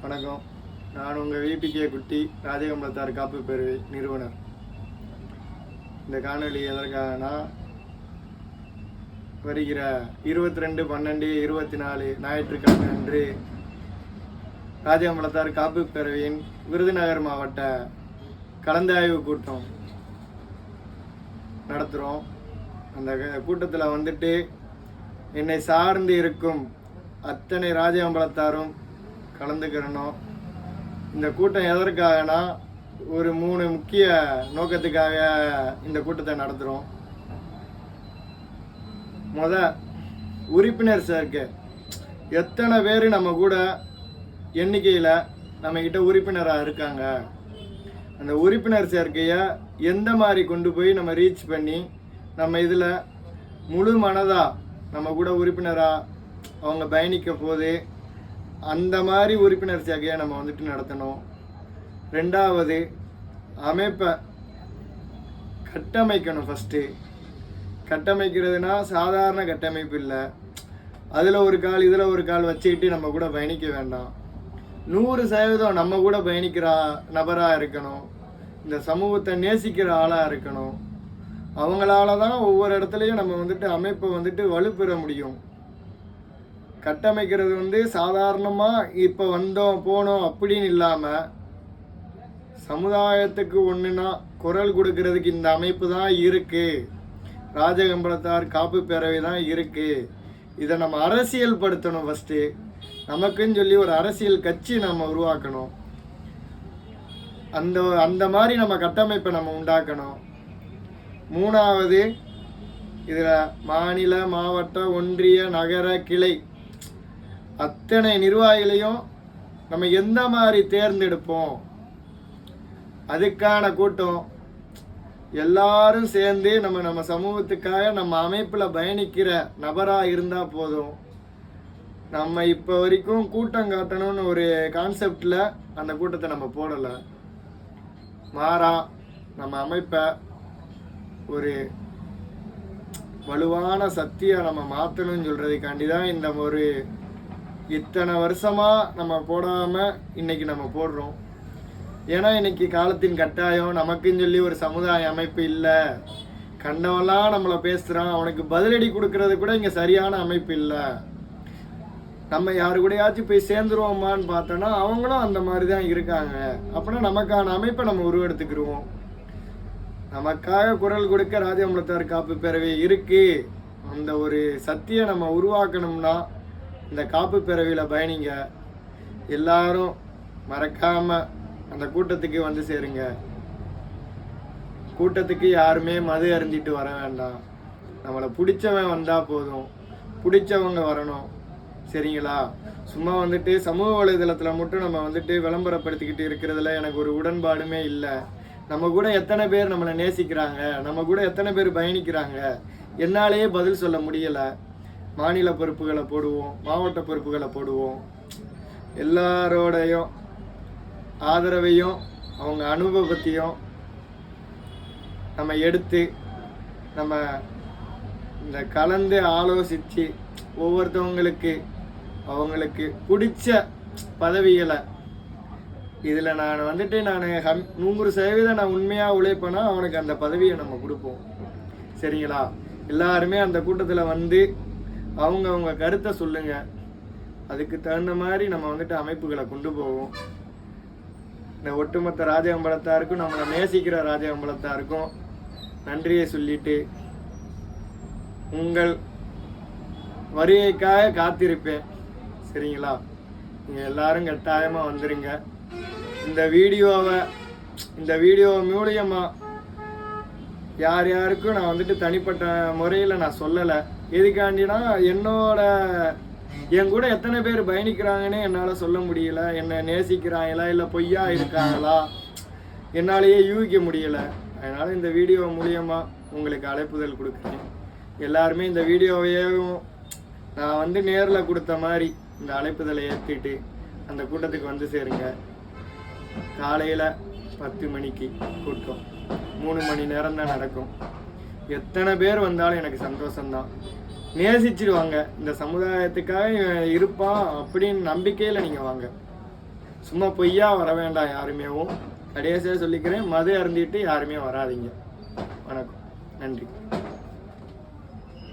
வணக்கம். நான் உங்கள் VPK குட்டி, ராஜகம்பளத்தார் காப்பு பேரவை நிறுவனர். இந்த காணொலி எதற்காகனா, வருகிற 22/12/24 ஞாயிற்றுக்கிழமை அன்று ராஜகம்பளத்தார் காப்பு பேரவையின் விருதுநகர் மாவட்ட கலந்தாய்வு கூட்டம் நடத்துகிறோம். அந்த கூட்டத்தில் வந்துட்டு என்னை சார்ந்து இருக்கும் அத்தனை ராஜகம்பளத்தாரும் கலந்துக்கிறணும். இந்த கூட்டம் எதற்காகனா, ஒரு 3 முக்கிய நோக்கத்துக்காக இந்த கூட்டத்தை நடத்துகிறோம். உறுப்பினர் சேர்க்கை. எத்தனை பேர் நம்ம கூட எண்ணிக்கையில் நம்மக்கிட்ட உறுப்பினராக இருக்காங்க, அந்த உறுப்பினர் சேர்க்கையை எந்த மாதிரி கொண்டு போய் நம்ம ரீச் பண்ணி நம்ம இதில் முழு மனதாக நம்ம கூட உறுப்பினராக அவங்க பயணிக்க போது அந்த மாதிரி உறுப்பினர் சேர்க்கையை நம்ம வந்துட்டு நடத்தணும். 2வது, அமைப்பை கட்டமைக்கணும். ஃபஸ்ட்டு கட்டமைக்கிறதுனா சாதாரண கட்டமைப்பு இல்லை. அதில் ஒரு கால் இதில் ஒரு கால் வச்சுக்கிட்டு நம்ம கூட பயணிக்க வேண்டாம். 100% நம்ம கூட பயணிக்கிற நபராக இருக்கணும். இந்த சமூகத்தை நேசிக்கிற ஆளாக இருக்கணும். அவங்களால தான் ஒவ்வொரு இடத்துலையும் நம்ம வந்துட்டு அமைப்பை வந்துட்டு வலுப்பெற முடியும். கட்டமைக்கிறது சாதாரணமாக இப்போ வந்தோம் போனோம் அப்படின்னு இல்லாமல், சமுதாயத்துக்கு ஒன்றுனா குரல் கொடுக்கறதுக்கு இந்த அமைப்பு தான் இருக்குது. ராஜகம்பளத்தார் காப்பு பேரவை தான் இருக்குது. இதை நம்ம அரசியல் படுத்தணும். ஃபஸ்ட்டு நமக்குன்னு சொல்லி ஒரு அரசியல் கட்சி நம்ம உருவாக்கணும். அந்த மாதிரி நம்ம கட்டமைப்பை நம்ம உண்டாக்கணும். 3வது, இதில் மாநில, மாவட்ட, ஒன்றிய, நகர, கிளை அத்தனை நிர்வாகிகளையும் நம்ம எந்த மாதிரி தேர்ந்தெடுப்போம், அதுக்கான கூட்டம். எல்லாரும் சேர்ந்து நம்ம சமூகத்துக்காக நம்ம அமைப்பில் பயணிக்கிற நபராக இருந்தால் போதும். நம்ம இப்போ வரைக்கும் கூட்டம் காட்டணும்னு ஒரு கான்செப்டில் அந்த கூட்டத்தை நம்ம போடலை. மாறா நம்ம அமைப்பை ஒரு வலுவான சக்தியை நம்ம மாற்றணும்னு சொல்கிறதுக்காண்டி தான் இந்த ஒரு இத்தனை வருஷமாக நம்ம போடாமல் இன்னைக்கு நம்ம போடுறோம். ஏன்னா இன்னைக்கு காலத்தின் கட்டாயம். நமக்குன்னு சொல்லி ஒரு சமுதாய அமைப்பு இல்லை. கண்டவெல்லாம் நம்மளை பேசுகிறான், அவனுக்கு பதிலடி கொடுக்கறது கூட இங்கே சரியான அமைப்பு இல்லை. நம்ம யாரு கூடயாச்சும் போய் சேர்ந்துருவோமான்னு பார்த்தோன்னா அவங்களும் அந்த மாதிரி தான் இருக்காங்க. அப்படின்னா நமக்கான அமைப்பை நம்ம உருவெடுத்துக்கிடுவோம். நமக்காக குரல் கொடுக்க ராஜகம்பளத்தார் காப்பு பேரவை இருக்கு. அந்த ஒரு சக்தியை நம்ம உருவாக்கணும்னா இந்த காப்பு பேரவையில் பயணிங்க. எல்லாரும் மறக்காம அந்த கூட்டத்துக்கு வந்து சேருங்க. கூட்டத்துக்கு யாருமே மது அருந்திட்டு வர வேண்டாம். நம்மளை பிடிச்சவன் வந்தால் போதும். பிடிச்சவங்க வரணும், சரிங்களா? சும்மா வந்துட்டு சமூக வலைதளத்தில் மட்டும் நம்ம வந்துட்டு விளம்பரப்படுத்திக்கிட்டு இருக்கிறதுல எனக்கு ஒரு உடன்பாடுமே இல்லை. நம்ம கூட எத்தனை பேர் நம்மளை நேசிக்கிறாங்க, நம்ம கூட எத்தனை பேர் பயணிக்கிறாங்க, என்னாலேயே பதில் சொல்ல முடியலை. மாநில பொறுப்புகளை போடுவோம், மாவட்ட பொறுப்புகளை போடுவோம். எல்லாரோடையும் ஆதரவையும் அவங்க அனுபவத்தையும் நம்ம எடுத்து நம்ம இந்த கலந்து ஆலோசித்து ஒவ்வொருத்தவங்களுக்கு அவங்களுக்கு பிடிச்ச பதவிகளை இதில் நான் வந்துட்டு 100% நான் உண்மையாக உழைப்பேன்னா அவனுக்கு அந்த பதவியை நம்ம கொடுப்போம், சரிங்களா? எல்லாருமே அந்த கூட்டத்தில் வந்து அவங்க கருத்தை சொல்லுங்க. அதுக்கு தகுந்த மாதிரி நம்ம வந்துட்டு அமைப்புகளை கொண்டு போவோம். இந்த ஒட்டுமொத்த ராஜகம்பளத்தாருக்கும் நம்மளை நேசிக்கிற ராஜகம்பளத்தாருக்கும் நன்றியை சொல்லிட்டு உங்கள் வருகைக்காக காத்திருப்பேன், சரிங்களா? நீங்கள் எல்லாரும் கட்டாயமாக வந்துடுங்க. இந்த வீடியோ மூலியமாக யார் யாருக்கும் நான் வந்துட்டு தனிப்பட்ட முறையில் நான் சொல்லலை. எதுக்காண்டினா என் கூட எத்தனை பேர் பயணிக்கிறாங்கன்னு என்னால் சொல்ல முடியல. என்னை நேசிக்கிறாங்களா இல்லை பொய்யா இருக்காங்களா என்னாலேயே யூகிக்க முடியலை. அதனால் இந்த வீடியோ மூலியமாக உங்களுக்கு அழைப்புதல் கொடுக்குறேன். எல்லாருமே இந்த வீடியோவையும் நான் நேரில் கொடுத்த மாதிரி இந்த அழைப்புதலை ஏற்றிட்டு அந்த கூட்டத்துக்கு வந்து சேருங்க. காலையில் 10 மணிக்கு கூட்டம், 3 மணி நேரம் தான் நடக்கும். எத்தனை பேர் வந்தாலும் எனக்கு சந்தோஷம்தான். நேசிச்சிருவாங்க. இந்த சமுதாயத்துக்காக இருப்பான் அப்படின்னு நம்பிக்கையில் நீங்கள் வாங்க. சும்மா பொய்யா வர வேண்டாம் யாருமேவும். கடைசியாக சொல்லிக்கிறேன், மது அருந்திட்டு யாருமே வராதீங்க. வணக்கம், நன்றி.